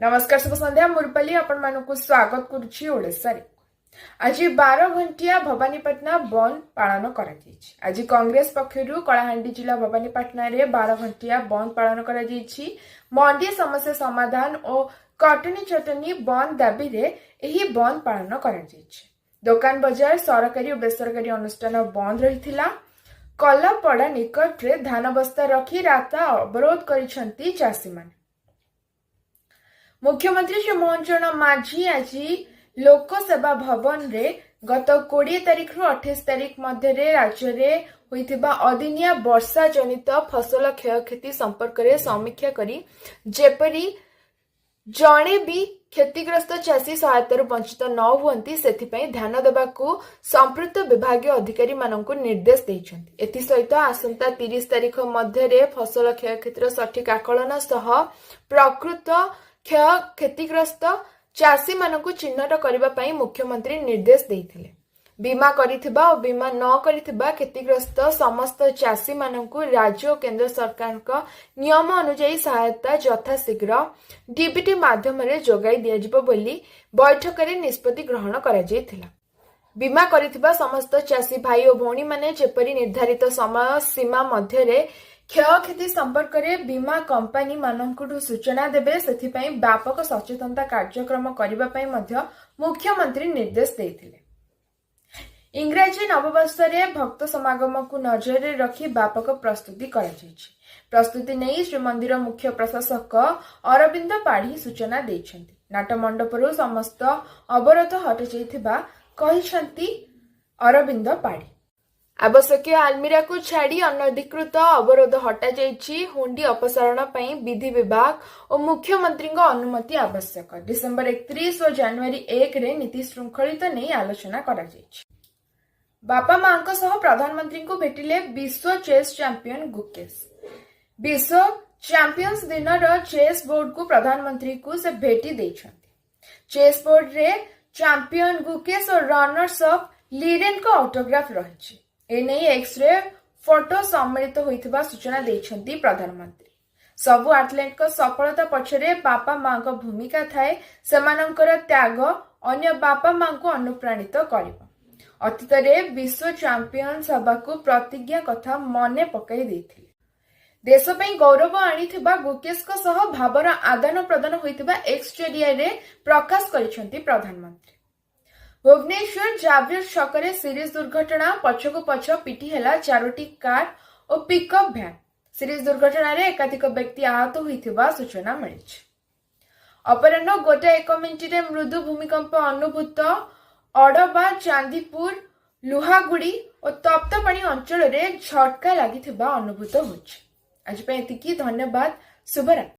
नमस्कार शुभ संध्या मुरपल्ली आपण मानकु स्वागत करुछि ओडिसा रे। आज 12 घंटिया भवानीपाटना बंद पालन करा जायछि। आज कांग्रेस पक्षरु कलाहांडी जिला भवानीपाटना रे 12 घंटिया बंद पालन करा जायछि। मंडी समस्या समाधान और कटनी चटनी बंद दाबी रे एही बंद पालन करा जायछि। दुकान बाजार सरकारी और बेसरकारी अनुष्ठान बंद रहिथिला। कलापड़ा निकट रे धान बस्ता रखी रास्ता अवरोध करिसंती चासी माने। मुख्यमंत्री श्री मोहन चरण माझी आज लोकसेवा भवन रे गत 20 तारिख रु 28 तारिख मध्य राज्य में होइथिबा अदिनिया वर्षा जनित फसल क्षयक्षति संपर्क में समीक्षा करी जेपरी जणे भी क्षतिग्रस्त चाषी सहायतार वंचित न हुअंती सेथिपई ध्यान देबाकू संपृक्त विभागीय अधिकारी माननकू निर्देश दैछंती। एथि सहित आसंता 30 तारिख मध्य फसल क्षयक्षतिर सठिक आकलन सह प्रकृत क्षतिग्रस्त चाषी मानकू चिन्हट करबा पई मुख्यमंत्री निर्देश देइथिले। बीमा करिथिबा और बीमा न करिथिबा क्षतिग्रस्त समस्त चाषी मानकू राज्य और केंद्र सरकार का नियम अनुसार सहायता यथाशीघ्र डीबीटी माध्यम रे जोगाई दिया जिवो बोली बैठक रे निष्पत्ति ग्रहण करा जायथिला। बीमा करिथिबा समस्त चाषी भाई और भौणी माने जेपरी निर्धारित समय सीमा मध्य रे क्षयक्षति संपर्क में बीमा कंपनी मानकु सूचना देबे सेथिपई व्यापक सचेतनता कार्यक्रम करबा पई मध्य मुख्यमंत्री निर्देश देइथिले। इंग्राजी नववर्ष रे भक्त समागम को नजर रे रखी व्यापक प्रस्तुति करा जायछि। प्रस्तुति नहीं श्रीमंदिर मुख्य प्रशासक अरविंद पाढ़ी सूचना दैछंती। नाट मंडपरु समस्त अवरोध हटि जाइथिबा कहिसंती अरविंद पाढ़ी। आवश्यक आलमीरा को छाड़ी अनधिकृत अवरोध हटा जाइछि। हुंडी अपसारण पई विधि विभाग और मुख्यमंत्री अनुमति आवश्यक। डिसेंबर 31 और जनवरी 1 रे नीति श्रृंखलित नहीं आलोचना करा जाइछि। बापा मां को सह प्रधानमंत्री को भेटिले विश्व चेस चैंपियन गुकेश। विश्व चैंपियंस दिन चेस बोर्ड को प्रधानमंत्री को से भेटी दैछंती। चेस बोर्ड रे चैंपियन गुकेश और रनर्स अप लीरेन को ऑटोग्राफ रहिछि। एने एक्सरे फोटो सम्मिलित होइथिबा सूचना दैछंती प्रधानमंत्री। सबु एथलीट को सफलता पछरे बापा मां को भूमिका थाए। सेमानंकर त्याग अन्य बापा मां को अनुप्राणित करिबो। अतीत रे विश्व चैंपियन सभाकू प्रतिज्ञा कथा मने पकाई दैथिले। देश पई गौरव आनिथिबा गुकेश को सह भावर आदान प्रदान होइथिबा एक्स जरिया रे प्रकाश करिसंती प्रधानमंत्री। भुवनेश्वर जावियर छकरे सीरीज दुर्घटना पछकु पछ पिटी हेला 4टी कार और पिकअप भ्यान। सीरीज दुर्घटना रे एकाधिक व्यक्ति आहत होइथिबा सूचना मिलिछि। अपराह्न 1:01 मिनिटे मृदु भूमिकंप अनुभूत। अड़बा चांदीपुर लुहागुड़ी और तप्तपाणी अंचल रे झटका लागिथिबा अनुभूत होछि। आज पे एतिकी धन्यवाद। शुभरात्रि।